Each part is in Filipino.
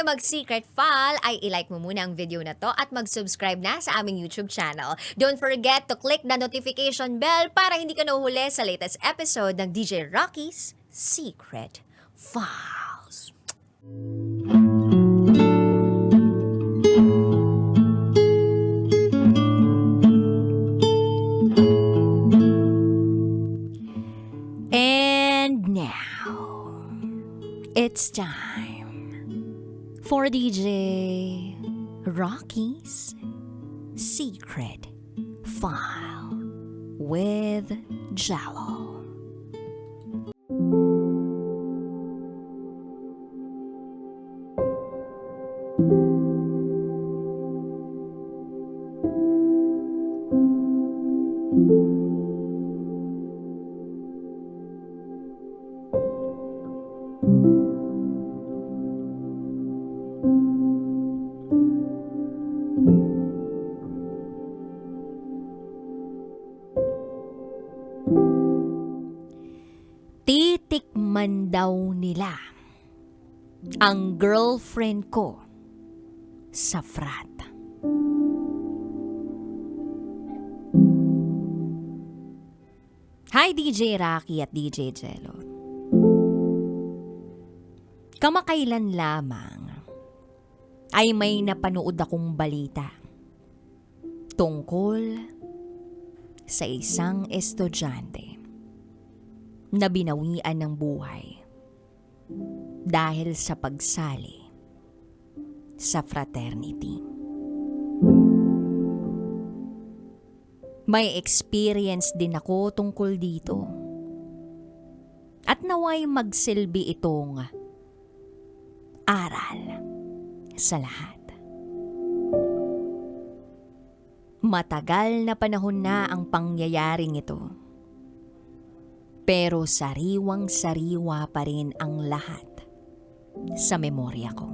mag-secret file, ay ilike mo muna ang video na to at mag-subscribe na sa aming YouTube channel. Don't forget to click the notification bell para hindi ka nahuhuli sa latest episode ng DJ Rocky's Secret Files. And now, it's time for DJ Rocky's Secret File with Jello. Titikman daw nila ang girlfriend ko sa frat. Hi DJ Rocky at DJ Jello. Kamakailan lamang ay may napanood akong balita tungkol sa isang estudyante na binawian ng buhay dahil sa pagsali sa fraternity. May experience din ako tungkol dito at naway magsilbi itong aral sa lahat. Matagal na panahon na ang pangyayaring ito. Pero sariwang-sariwa pa rin ang lahat sa memorya ko.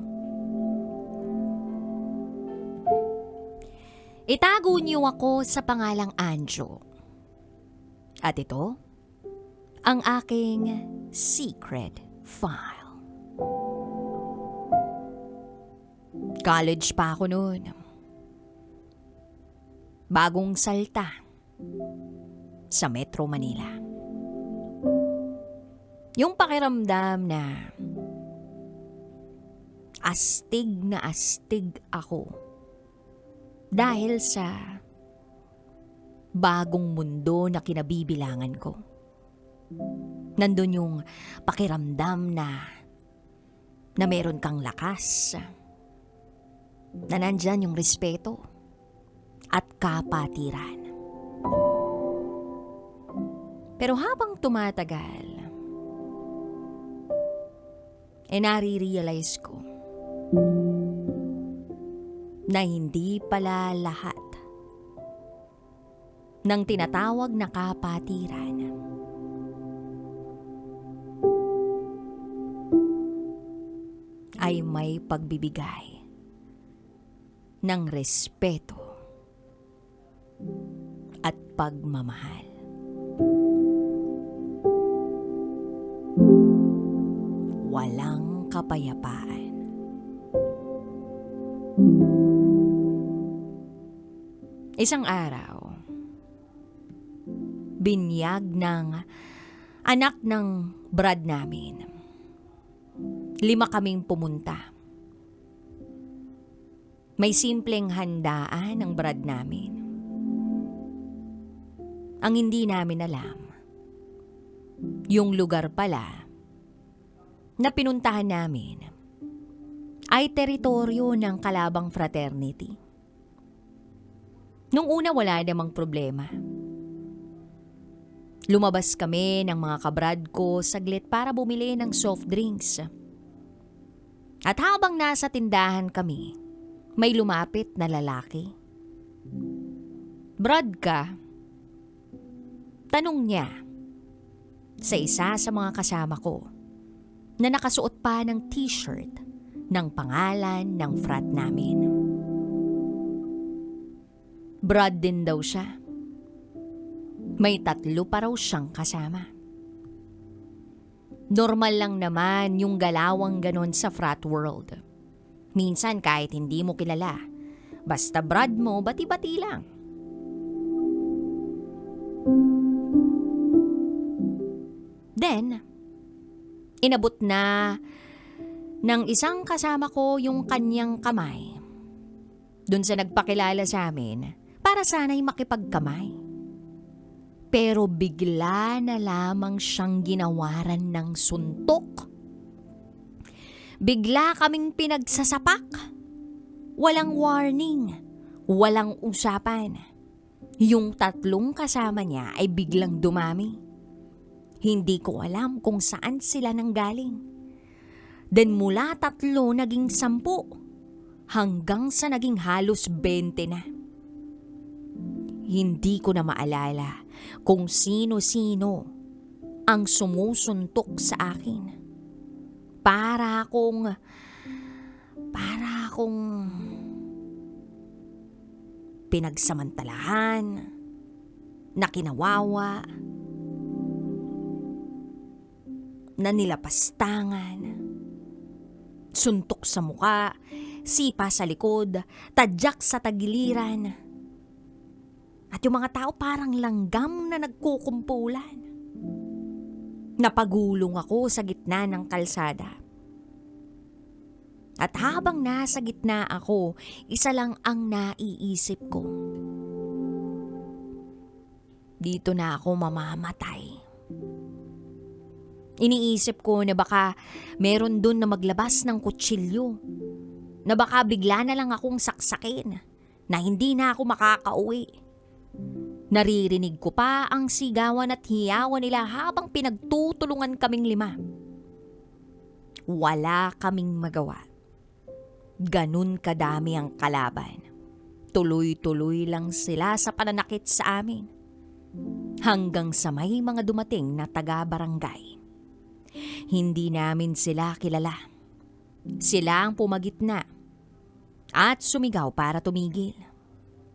Itago niyo ako sa pangalang Anjo. At ito, ang aking secret file. College pa ako noon. Bagong salta sa Metro Manila. Yung pakiramdam na astig ako dahil sa bagong mundo na kinabibilangan ko. Nandun yung pakiramdam na meron kang lakas, na nandyan yung respeto at kapatiran. Pero habang tumatagal, nare-realize ko na hindi pala lahat ng tinatawag na kapatiran ay may pagbibigay ng respeto at pagmamahal. Walang kapayapaan. Isang araw, binyag ng anak ng brad namin. 5 kaming pumunta. May simpleng handaan ng brad namin. Ang hindi namin alam, yung lugar pala na pinuntahan namin ay teritoryo ng kalabang fraternity. Nung una wala namang problema. Lumabas kami ng mga kabrad ko saglit para bumili ng soft drinks. At habang nasa tindahan kami, may lumapit na lalaki. "Brad ka?" Tanong niya sa isa sa mga kasama ko na nakasuot pa ng t-shirt ng pangalan ng frat namin. Brad din daw siya. May 3 pa raw siyang kasama. Normal lang naman yung galawang ganon sa frat world. Minsan kahit hindi mo kilala, basta brad mo, bati-bati lang. Then, inabot na ng isang kasama ko yung kanyang kamay dun sa nagpakilala sa amin para sana'y makipagkamay. Pero bigla na lamang siyang ginawaran ng suntok. Bigla kaming pinagsasapak. Walang warning, walang usapan. Yung 3 kasama niya ay biglang dumami. Hindi ko alam kung saan sila nanggaling. Then mula 3 naging 10 hanggang sa naging halos 20 na. Hindi ko na maalala kung sino-sino ang sumusuntok sa akin. Para akong pinagsamantalahan, nakinawawa, nanilapastangan, suntok sa muka, sipa sa likod, tadyak sa tagiliran. At yung mga tao parang langgam na nagkukumpulan. Napagulong ako sa gitna ng kalsada. At habang nasa gitna ako, isa lang ang naiisip ko. Dito na ako mamamatay. Iniisip ko na baka meron dun na maglabas ng kutsilyo. Na baka bigla na lang akong saksakin. Na hindi na ako makakauwi. Naririnig ko pa ang sigawan at hiyawan nila habang pinagtutulungan kaming 5. Wala kaming magawa. Ganun kadami ang kalaban. Tuloy-tuloy lang sila sa pananakit sa amin. Hanggang sa may mga dumating na taga-barangay. Hindi namin sila kilala. Sila ang pumagitna at sumigaw para tumigil.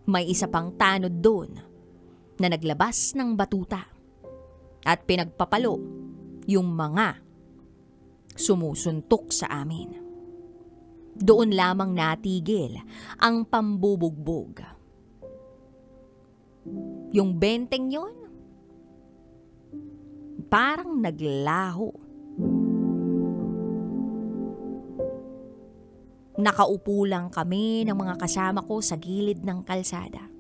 May isa pang tanod doon na naglabas ng batuta at pinagpapalo yung mga sumusuntok sa amin. Doon lamang natigil ang pambubugbog. Yung benteng yon, parang naglaho. Nakaupo lang kami ng mga kasama ko sa gilid ng kalsada.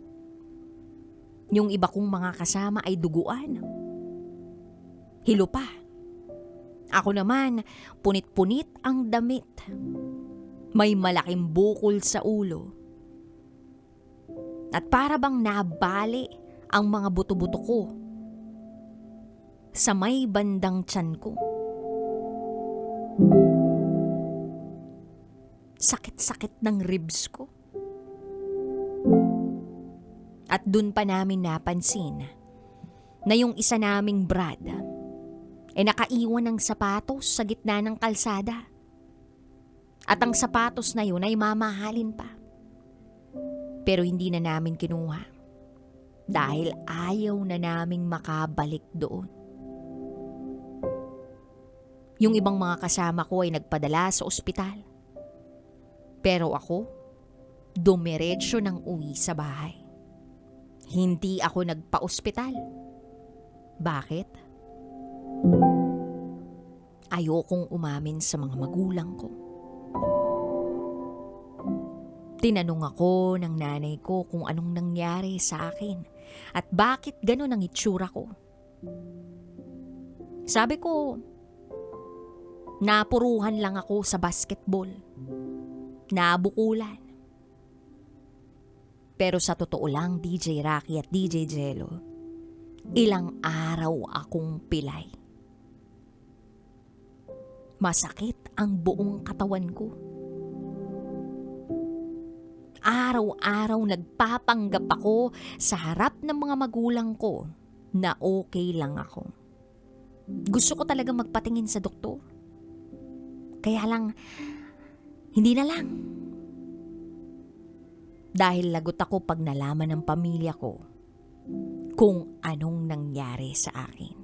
Yung iba kong mga kasama ay duguan. Hilo pa. Ako naman, punit-punit ang damit. May malaking bukol sa ulo. At para bang nabali ang mga buto-buto ko sa may bandang tiyan ko. Sakit-sakit ng ribs ko. At dun pa namin napansin na yung isa naming brad nakaiwan ng sapatos sa gitna ng kalsada. At ang sapatos na yun ay mamahalin pa. Pero hindi na namin kinuha dahil ayaw na naming makabalik doon. Yung ibang mga kasama ko ay nagpadala sa ospital. Pero ako, dumiretso ng uwi sa bahay. Hindi ako nagpa-ospital. Bakit? Ayokong umamin sa mga magulang ko. Tinanong ako ng nanay ko kung anong nangyari sa akin at bakit ganun ang itsura ko. Sabi ko, napuruhan lang ako sa basketball. Nabukulan. Pero sa totoo lang, DJ Rocky at DJ Jello, ilang araw akong pilay. Masakit ang buong katawan ko. Araw-araw nagpapanggap ako sa harap ng mga magulang ko na okay lang ako. Gusto ko talaga magpatingin sa doktor. Kaya lang, hindi na lang. Dahil lagot ako pag nalaman ng pamilya ko kung anong nangyari sa akin.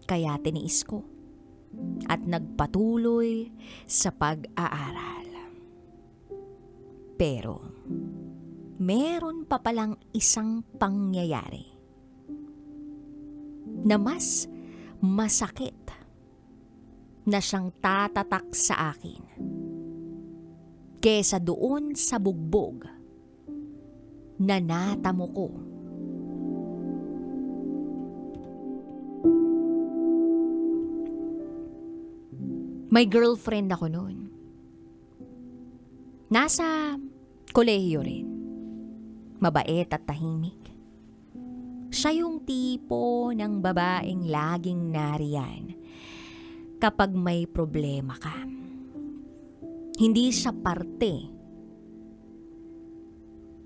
Kaya tiniis ko at nagpatuloy sa pag-aaral. Pero, meron pa palang isang pangyayari na mas masakit na siyang tatatak sa akin kesa doon sa bugbog na natamo ko. May girlfriend ako noon. Nasa kolehiyo rin. Mabait at tahimik. Siya yung tipo ng babaeng laging nariyan kapag may problema ka. Hindi siya parte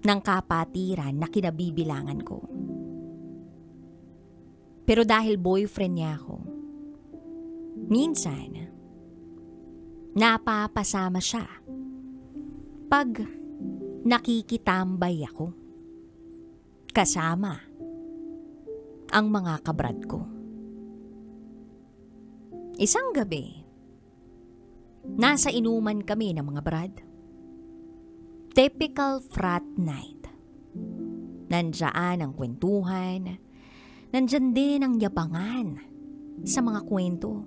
ng kapatiran na kinabibilangan ko. Pero dahil boyfriend niya ako, minsan, napapasama siya pag nakikitambay ako kasama ang mga kabrad ko. Isang gabi, nasa inuman kami ng mga brad. Typical frat night. Nandiyan ang kwentuhan, nandiyan din ang yabangan sa mga kwento.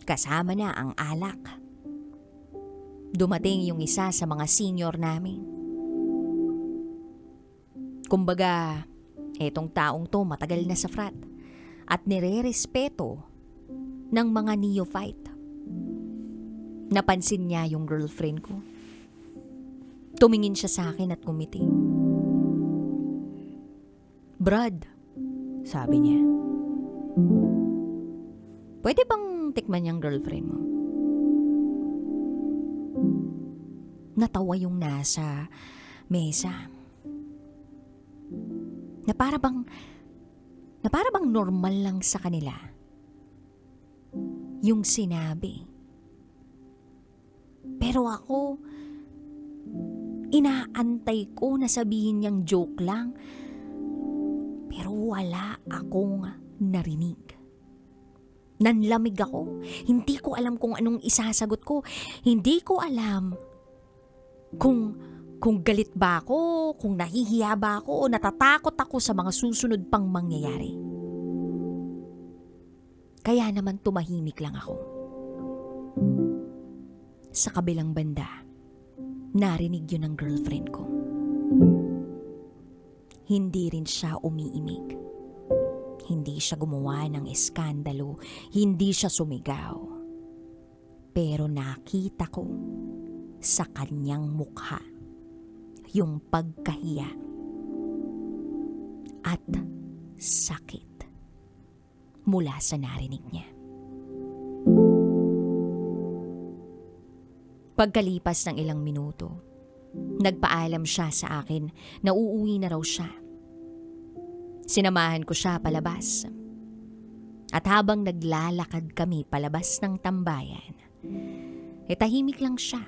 Kasama na ang alak. Dumating yung isa sa mga senior namin. Kumbaga, etong taong to matagal na sa frat at nire-respeto ng mga neophyte. Napansin niya yung girlfriend ko. Tumingin siya sa akin at kumiti. "Brad," sabi niya, "pwede bang tikman yung girlfriend mo?" Natawa yung nasa mesa. Na para bang normal lang sa kanila yung sinabi. Pero ako, inaantay ko na sabihin niyang joke lang. Pero wala akong narinig. Nanlamig ako. Hindi ko alam kung anong isasagot ko. Hindi ko alam kung galit ba ako, kung nahihiya ba ako, o natatakot ako sa mga susunod pang mangyayari. Kaya naman tumahimik lang ako. Sa kabilang banda, narinig yun ng girlfriend ko. Hindi rin siya umiimik. Hindi siya gumawa ng eskandalo. Hindi siya sumigaw. Pero nakita ko sa kanyang mukha yung pagkahiya at sakit mula sa narinig niya. Pagkalipas ng ilang minuto, nagpaalam siya sa akin na uuwi na raw siya. Sinamahan ko siya palabas. At habang naglalakad kami palabas ng tambayan, tahimik lang siya.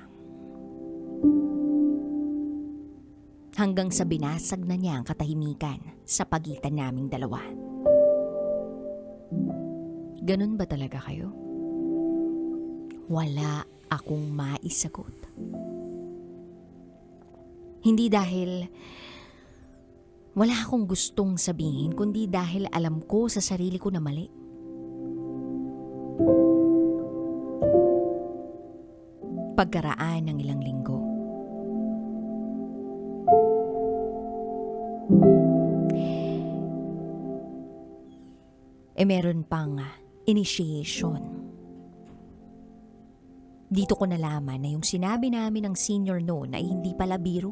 Hanggang sa binasag na niya ang katahimikan sa pagitan naming dalawa. Ganun ba talaga kayo? Wala akong maisagot. Hindi dahil wala akong gustong sabihin, kundi dahil alam ko sa sarili ko na mali. Pagkaraan ng ilang linggo, meron pang initiation. Dito ko nalaman na yung sinabi namin ng senior noon ay hindi pala biro.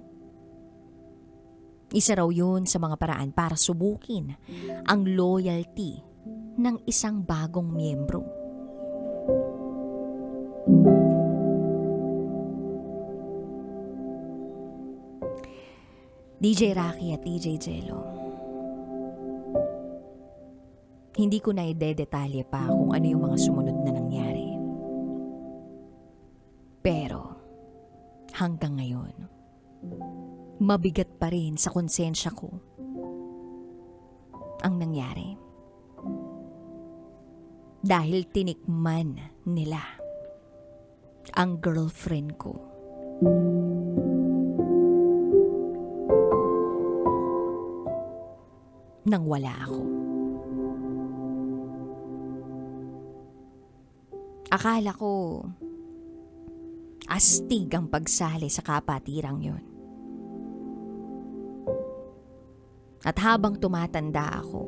Isa raw yun sa mga paraan para subukin ang loyalty ng isang bagong miyembro. DJ Rocky at DJ Jello, hindi ko na ide-detalye pa kung ano yung mga sumunod na nangyari. Pero hanggang ngayon, mabigat pa rin sa konsensya ko ang nangyari. Dahil tinikman nila ang girlfriend ko. nang wala ako. Akala ko astig ang pagsali sa kapatirang yun. At habang tumatanda ako,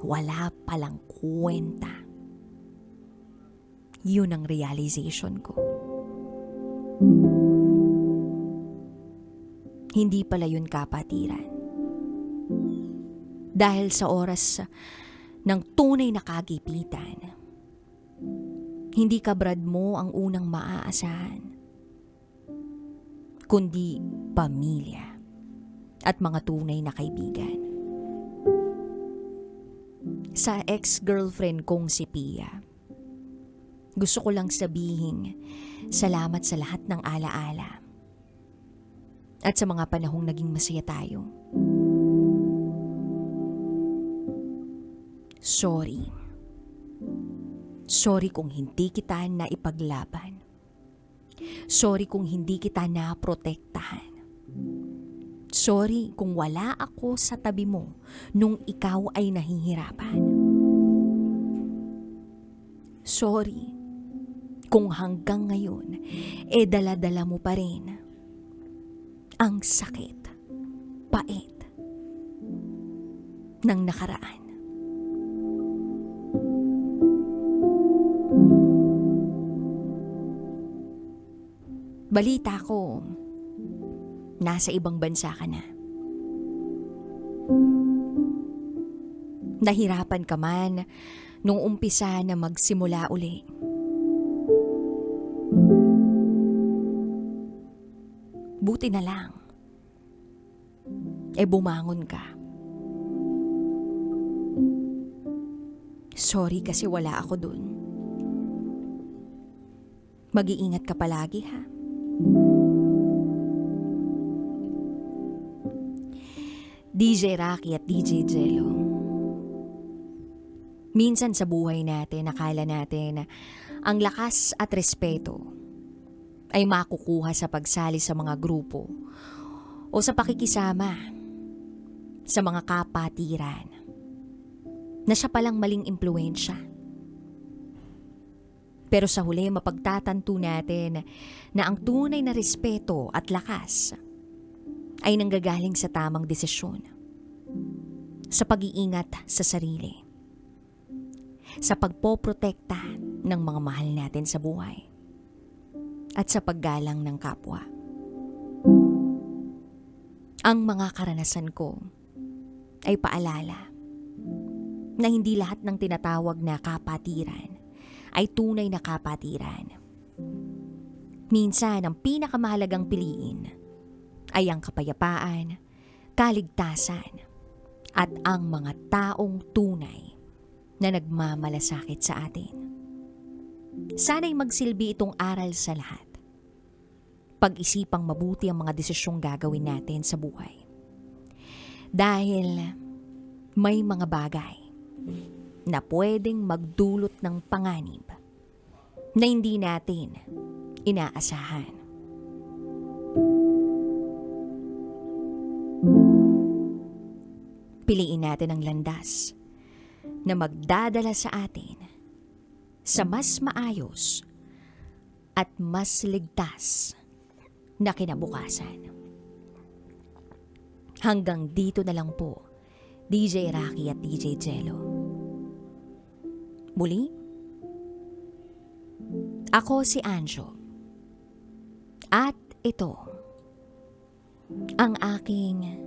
wala palang kwenta. Yun ang realization ko. Hindi pala yun kapatiran. Dahil sa oras ng tunay na kagipitan, hindi kabrad mo ang unang maaasahan, kundi pamilya at mga tunay na kaibigan. Sa ex-girlfriend kong si Pia, gusto ko lang sabihin salamat sa lahat ng alaala at sa mga panahong naging masaya tayo. Sorry. Sorry kung hindi kita naipaglaban. Sorry kung hindi kita naprotektahan. Sorry kung wala ako sa tabi mo nung ikaw ay nahihirapan. Sorry kung hanggang ngayon dala-dala mo pa rin ang sakit, pait ng nakaraan. Balita ko, nasa ibang bansa ka na. Nahirapan ka man nung umpisa na magsimula uli. Buti na lang, bumangon ka. Sorry kasi wala ako dun. Mag-iingat ka palagi, ha? DJ Rocky at DJ Jello. Minsan sa buhay natin, akala natin ang lakas at respeto ay makukuha sa pagsali sa mga grupo o sa pakikisama sa mga kapatiran na siya palang maling impluwensya. Pero sa huli, mapagtatanto natin na ang tunay na respeto at lakas ay nanggagaling sa tamang desisyon, sa pag-iingat sa sarili, sa pagpoprotekta ng mga mahal natin sa buhay, at sa paggalang ng kapwa. Ang mga karanasan ko ay paalala na hindi lahat ng tinatawag na kapatiran ay tunay na kapatiran. Minsan, ang pinakamahalagang piliin ay ang kapayapaan, kaligtasan, at ang mga taong tunay na nagmamalasakit sa atin. Sana'y magsilbi itong aral sa lahat. Pag-isipang mabuti ang mga desisyong gagawin natin sa buhay. Dahil may mga bagay na pwedeng magdulot ng panganib na hindi natin inaasahan. Piliin natin ang landas na magdadala sa atin sa mas maayos at mas ligtas na kinabukasan. Hanggang dito na lang po, DJ Rocky at DJ Jello. Muli, ako si Anjo. At ito, ang aking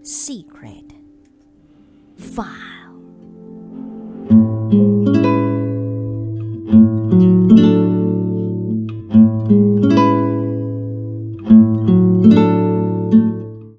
Secret 5.